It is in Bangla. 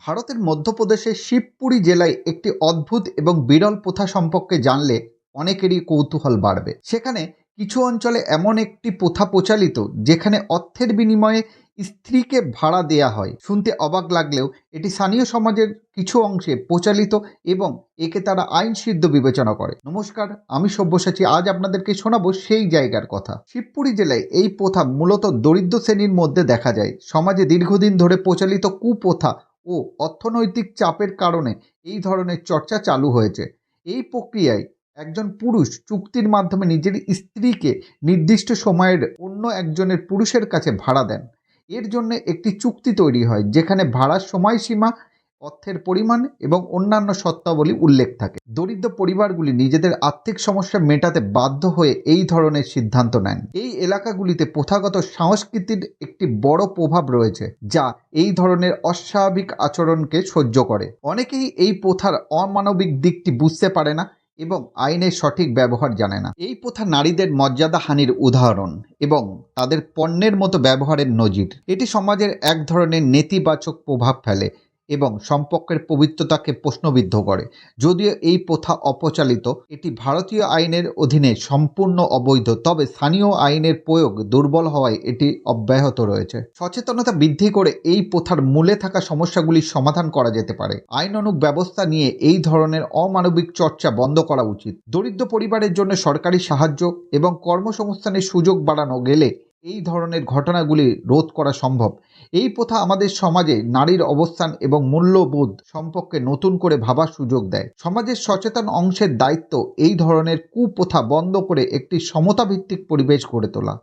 ভারতের মধ্যপ্রদেশের শিবপুরি জেলায় একটি অদ্ভুত এবং বিরল প্রথা সম্পর্কে জানলে অনেকেরই কৌতূহল বাড়বে। সেখানে কিছু অঞ্চলে এমন একটি প্রথা প্রচলিত যেখানে অর্থের বিনিময়ে স্ত্রীকে ভাড়া দেয়া হয়। শুনতে অবাক লাগলেও এটি স্থানীয় সমাজের কিছু অংশে প্রচলিত এবং একে তারা আইন সিদ্ধ বিবেচনা করে। নমস্কার, আমি সব্যসাচী। আজ আপনাদেরকে শোনাবো সেই জায়গার কথা। শিবপুরি জেলায় এই প্রথা মূলত দরিদ্র শ্রেণীর মধ্যে দেখা যায়। সমাজে দীর্ঘদিন ধরে প্রচলিত কুপ্রথা ও অর্থনৈতিক চাপের কারণে এই ধরনের চর্চা চালু হয়েছে। এই প্রক্রিয়ায় একজন পুরুষ চুক্তির মাধ্যমে নিজের স্ত্রীকে নির্দিষ্ট সময়ের অন্য একজনের পুরুষের কাছে ভাড়া দেন। এর জন্য একটি চুক্তি তৈরি হয় যেখানে ভাড়ার সময়সীমা, অর্থের পরিমাণ এবং অন্যান্য শর্তাবলী উল্লেখ থাকে। দরিদ্র পরিবারগুলি নিজেদের আর্থিক সমস্যা মেটাতে বাধ্য হয়ে এই ধরনের সিদ্ধান্ত নেন। এই এলাকাগুলিতে প্রথাগত সংস্কৃতির একটি বড় প্রভাব রয়েছে যা এই ধরনের অস্বাভাবিক আচরণকে সহ্য করে। অনেকেই এই প্রথার অমানবিক দিকটি বুঝতে পারে না এবং আইনের সঠিক ব্যবহার জানে না। এই প্রথা নারীদের মর্যাদা হানির উদাহরণ এবং তাদের পণ্যের মতো ব্যবহারের নজির। এটি সমাজের এক ধরনের নেতিবাচক প্রভাব ফেলে এবং সম্পর্কের পবিত্রতাকে প্রশ্নবিদ্ধ করে। যদিও এই প্রথা অপ্রচলিত, এটি ভারতীয় আইনের অধীনে সম্পূর্ণ অবৈধ, তবে স্থানীয় আইনের প্রয়োগ দুর্বল হওয়ায় এটি অব্যাহত রয়েছে। সচেতনতা বৃদ্ধি করে এই প্রথার মূলে থাকা সমস্যাগুলির সমাধান করা যেতে পারে। আইনানুগ ব্যবস্থা নিয়ে এই ধরনের অমানবিক চর্চা বন্ধ করা উচিত। দরিদ্র পরিবারের জন্য সরকারি সাহায্য এবং কর্মসংস্থানের সুযোগ বাড়ানো গেলে এই ধরনের ঘটনাগুলি রোধ করা সম্ভব। এই প্রথা আমাদের সমাজে নারীর অবস্থান এবং মূল্যবোধ সম্পর্কে নতুন করে ভাবার সুযোগ দেয়। সমাজের সচেতন অংশের দায়িত্ব এই ধরনের কুপ্রথা বন্ধ করে একটি সমতাভিত্তিক পরিবেশ গড়ে তোলা।